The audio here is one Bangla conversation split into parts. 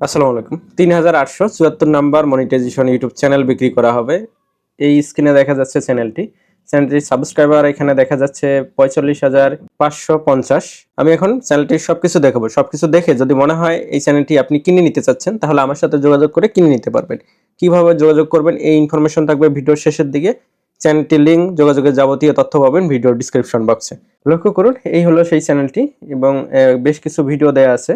আসসালামু আলাইকুম। ৩,৮৭৪ নাম্বার মনিটাইজেশন ইউটিউব চ্যানেল বিক্রি করা হবে। এই স্ক্রিনে দেখা যাচ্ছে চ্যানেলটির সাবস্ক্রাইবার এখানে দেখা যাচ্ছে ৪৫,৫৫০। আমি এখন চ্যানেলটির সবকিছু দেখাবো। সবকিছু দেখে যদি মনে হয় এই চ্যানেলটি আপনি কিনে নিতে চাচ্ছেন, তাহলে আমার সাথে যোগাযোগ করে কিনে নিতে পারবেন। কিভাবে যোগাযোগ করবেন এই ইনফরমেশন থাকবে ভিডিওর শেষের দিকে। চ্যানেলটির লিঙ্ক, যোগাযোগের যাবতীয় তথ্য পাবেন ভিডিওর ডিসক্রিপশন বক্সে। লক্ষ্য করুন, এই হলো সেই চ্যানেলটি এবং বেশ কিছু ভিডিও দেয়া আছে।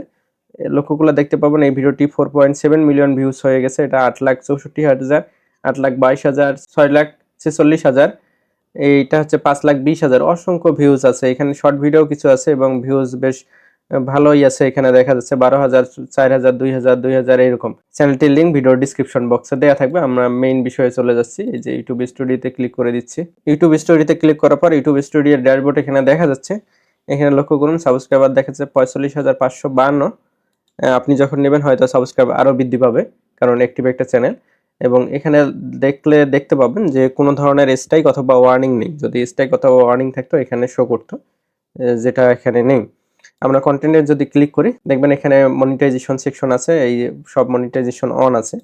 লক্ষ্য করলে দেখতে পাবেন এই ভিডিওটি 4.7 মিলিয়ন ভিউজ হয়ে গেছে। এটা 8,64,000, 8,22,000, 6,46,000, এইটা হচ্ছে 5,20,000। অসংখ্য ভিউজ আছে এখানে। শর্ট ভিডিও কিছু আছে এবং ভিউজ বেশ ভালোই আছে। এখানে দেখা যাচ্ছে 12,000, 4,000, 2,000, 2,000 এরকম। চ্যানেলটির লিঙ্ক ভিডিওর ডিসক্রিপশন বক্সে দেওয়া থাকবে। আমরা মেইন বিষয়ে চলে যাচ্ছি। এই যে ইউটিউব স্টুডিওতে ক্লিক করে দিচ্ছি। ইউটিউব স্টুডিওতে ক্লিক করার পর ইউটিউব স্টুডিওর ড্যাশবোর্ড এখানে দেখা যাচ্ছে। এখানে লক্ষ্য করুন, সাবস্ক্রাইবার দেখা যাচ্ছে 45,552। আপনি যখন নেবেন হয়তো সাবস্ক্রাইব আরও বৃদ্ধি পাবে, কারণ অ্যাক্টিভ একটা চ্যানেল। এবং এখানে দেখতে পাবেন যে কোনো ধরনের স্ট্রাইক অথবা ওয়ার্নিং নেই। যদি স্ট্রাইক অথবা ওয়ার্নিং থাকতো এখানে শো করতো, যেটা এখানে নেই। আমরা কন্টেন্টের যদি ক্লিক করি দেখবেন এখানে মনিটাইজেশন সেকশন আছে। এই সব মনিটাইজেশন অন আছে।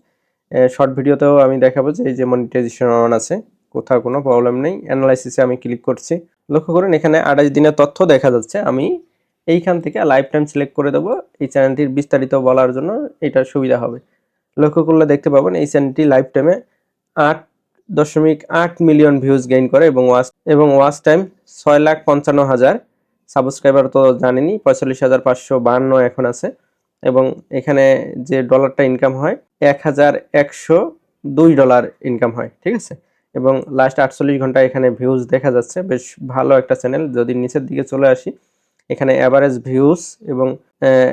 শর্ট ভিডিওতেও আমি দেখাবো যে এই যে মনিটাইজেশন অন আছে, কোথাও কোনো প্রবলেম নেই। অ্যানালাইসিসে আমি ক্লিক করছি। লক্ষ্য করুন এখানে 28 দিনের তথ্য দেখা যাচ্ছে। আমি এইখান থেকে লাইফ টাইম সিলেক্ট করে দেবো। এই চ্যানেলটির বিস্তারিত বলার জন্য এটা সুবিধা হবে। লক্ষ্য করলে দেখতে পাবেন এই চ্যানেলটি লাইফ টাইমে 8.8 মিলিয়ন ভিউজ গেইন করে এবং ওয়াচ টাইম 6,55,000। সাবস্ক্রাইবার তো জানেনই 45,552 এখন আছে। এবং এখানে যে ডলারটা ইনকাম হয় $1,102 ইনকাম হয়, ঠিক আছে। এবং লাস্ট 48 ঘন্টা এখানে ভিউজ দেখা যাচ্ছে। বেশ ভালো একটা চ্যানেল। যদি নিচের দিকে চলে আসি এখানে অ্যাভারেজ ভিউজ এবং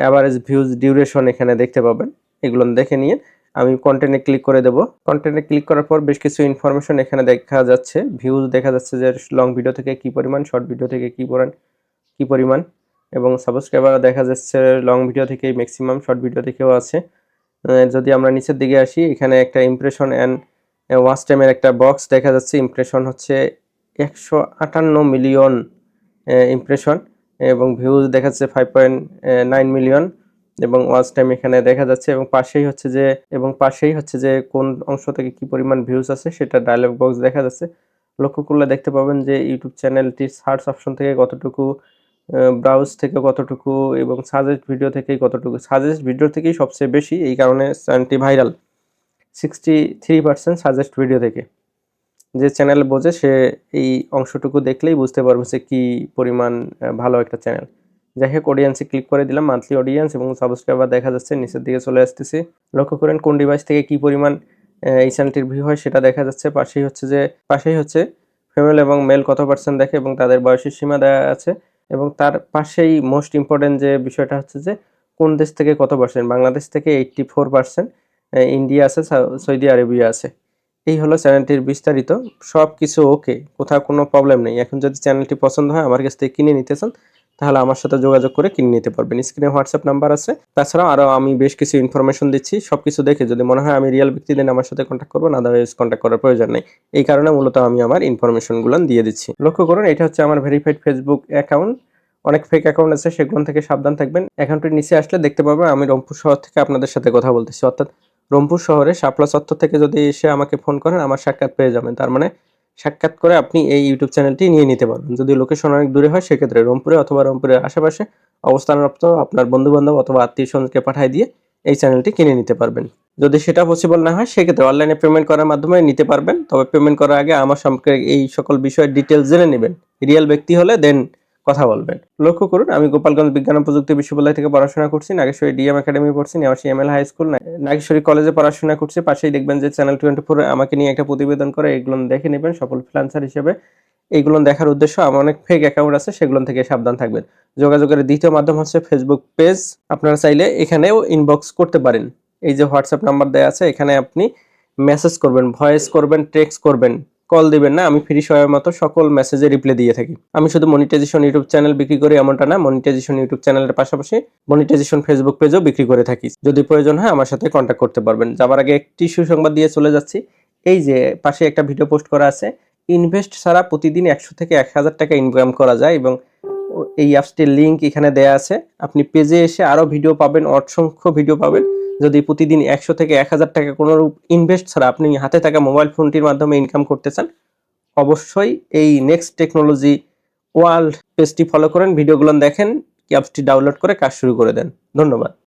অ্যাভারেজ ভিউজ ডিউরেশন এখানে দেখতে পাবেন। এগুলো দেখে নিয়ে আমি কন্টেন্টে ক্লিক করে দেব। কন্টেন্টে ক্লিক করার পর বেশ কিছু ইনফরমেশন এখানে দেখা যাচ্ছে। ভিউজ দেখা যাচ্ছে যে লং ভিডিও থেকে কি পরিমাণ, শর্ট ভিডিও থেকে কি পরিমাণ এবং সাবস্ক্রাইবার দেখা যাচ্ছে লং ভিডিও থেকেই ম্যাক্সিমাম, শর্ট ভিডিও থেকেও আছে। যদি আমরা নিচের দিকে আসি এখানে একটা ইমপ্রেশন অ্যান্ড ওয়াচ টাইমের একটা বক্স দেখা যাচ্ছে। ইমপ্রেশন হচ্ছে 158 মিলিয়ন ইমপ্রেশন এবং ভিউজ দেখা যাচ্ছে 5.9 মিলিয়ন এবং ওয়াচ টাইম এখানে দেখা যাচ্ছে। এবং পাশেই হচ্ছে যে কোন অংশ থেকে কি পরিমাণ ভিউজ আছে সেটা ডায়লগ বক্স দেখা যাচ্ছে। লক্ষ্য করলে দেখতে পাবেন যে ইউটিউব চ্যানেলটির সার্চ অপশন থেকে কতটুকু, ব্রাউজ থেকে কতটুকু এবং সাজেস্ট ভিডিও থেকেই কতটুকু। সাজেস্ট ভিডিও থেকেই সবচেয়ে বেশি, এই কারণে চ্যানেলটি ভাইরাল। 63% সাজেস্ট ভিডিও থেকে। যে চ্যানেল বোঝে সে এই অংশটুকু দেখলেই বুঝতে পারবে যে কি পরিমাণ ভালো একটা চ্যানেল। যাই হোক, অডিয়েন্সে ক্লিক করে দিলাম, মান্থলি অডিয়েন্স এবং সাবস্ক্রাইবার দেখা যাচ্ছে। নিচের দিকে চলে আসতেছি। লক্ষ্য করেন কোন ডিভাইস থেকে কি পরিমাণ এই চ্যানেলটির ভিউ হয় সেটা দেখা যাচ্ছে। পাশেই হচ্ছে ফিমেল এবং মেল কত পার্সেন্ট দেখে এবং তাদের বয়সের সীমা দেওয়া আছে। এবং তার পাশেই মোস্ট ইম্পর্টেন্ট যে বিষয়টা হচ্ছে যে কোন দেশ থেকে কত পার্সেন্ট। বাংলাদেশ থেকে 84%, ইন্ডিয়া আছে, সৌদি আরবিয়া আছে। এই হলো চ্যানেলটির বিস্তারিত। সবকিছু ওকে, কোথাও কোনো প্রবলেম নেই। এখন যদি চ্যানেলটি পছন্দ হয় আমার কাছ থেকে কিনে নিতে চান তাহলে আমার সাথে যোগাযোগ করে কিনে নিতে পারবেন। স্ক্রিনে হোয়াটসঅ্যাপ নাম্বার আছে। তাছাড়াও আরও আমি বেশ কিছু ইনফরমেশন দিচ্ছি। সবকিছু দেখে যদি মনে হয় আমি রিয়েল ব্যক্তি, দেন আমার সাথে কন্ট্যাক্ট করবেন, আদারওয়াইজ কন্ট্যাক্ট করার প্রয়োজন নেই। এই কারণে মূলত আমি আমার ইনফরমেশনগুলো দিয়ে দিচ্ছি। লক্ষ্য করুন এটা হচ্ছে আমার ভেরিফাইড ফেসবুক অ্যাকাউন্ট। অনেক ফেক অ্যাকাউন্ট আছে, সেগুলো থেকে সাবধান থাকবেন। অ্যাকাউন্টের নিচে আসলে দেখতে পাবেন আমি রংপুর শহর থেকে আপনাদের সাথে কথা বলতেছি। অর্থাৎ রংপুর শহরে শাপলা চত্বর থেকে যদি এসে আমাকে ফোন করেন আমার সাক্ষাৎ পেয়ে যাবেন। তার মানে সাক্ষাৎ করে আপনি এই ইউটিউব চ্যানেলটি নিয়ে নিতে পারবেন। যদি লোকেশন অনেক দূরে হয় সেক্ষেত্রে রংপুরে অথবা রংপুরের আশেপাশে অবস্থানরত আপনার বন্ধুবান্ধব অথবা আত্মীয়স্বজনকে পাঠিয়ে দিয়ে এই চ্যানেলটি কিনে নিতে পারবেন। যদি সেটা পসিবল না হয় সেক্ষেত্রে অনলাইনে পেমেন্ট করার মাধ্যমে নিতে পারবেন। তবে পেমেন্ট করার আগে আমার সম্পর্কে এই সকল বিষয়ের ডিটেলস জেনে নেবেন। রিয়েল ব্যক্তি হলে দেন কথা বলবেন। লক্ষ্য করুন আমি গোপালগঞ্জ বিজ্ঞান ও প্রযুক্তি বিশ্ববিদ্যালয় থেকে পড়াশোনা করছি। নাগেশ্বরী ডিএম একাডেমি পড়ছি, নেওয়াশী এমএল হাই স্কুল, নাগেশ্বরী কলেজে পড়াশোনা করছি। পাশেই দেখবেন যে চ্যানেল 24 আমাকে নিয়ে একটা প্রতিবেদন করে, এগুলো দেখে নেবেন সফল ফ্রিল্যান্সার হিসেবে। এইগুলো দেখার উদ্দেশ্য আমার অনেক ফেক অ্যাকাউন্ট আছে, সেগুলো থেকে সাবধান থাকবেন। যোগাযোগের দ্বিতীয় মাধ্যম হচ্ছে ফেসবুক পেজ। আপনারা চাইলে এখানেও ইনবক্স করতে পারেন। এই যে হোয়াটসঅ্যাপ নাম্বার দেওয়া আছে এখানে আপনি মেসেজ করবেন, ভয়েস করবেন, টেক্সট করবেন, কল দিবেন না। আমি ফ্রি সময়ের মতো সকল মেসেজে রিপ্লাই দিয়ে থাকি। আমি শুধু মনিটাইজেশন ইউটিউব চ্যানেল বিক্রি করি এমনটা না, মনিটাইজেশন ইউটিউব চ্যানেলের পাশাপাশি মনিটাইজেশন ফেসবুক পেজও বিক্রি করে থাকি। যদি প্রয়োজন হয় আমার সাথে কন্ট্যাক্ট করতে পারবেন। যাবার আগে একটি সুসংবাদ দিয়ে চলে যাচ্ছি। এই যে পাশে একটা ভিডিও পোস্ট করা আছে, ইনভেস্ট ছাড়া প্রতিদিন 100 থেকে 1000 টাকা ইনকাম করা যায় এবং এই অ্যাপসটির লিঙ্ক এখানে দেয়া আছে। আপনি পেজে এসে আরো ভিডিও পাবেন, অসংখ্য ভিডিও পাবেন। যদি প্রতিদিন 100 থেকে 1000 টাকা কোনো ইনভেস্ট ছাড়া আপনি হাতে থাকা মোবাইল ফোনটির মাধ্যমে ইনকাম করতে চান, অবশ্যই এই নেক্সট টেকনোলজি ওয়ার্ল্ড পেজটি ফলো করেন, ভিডিওগুলো দেখেন, অ্যাপসটি ডাউনলোড করে কাজ শুরু করে দেন। ধন্যবাদ।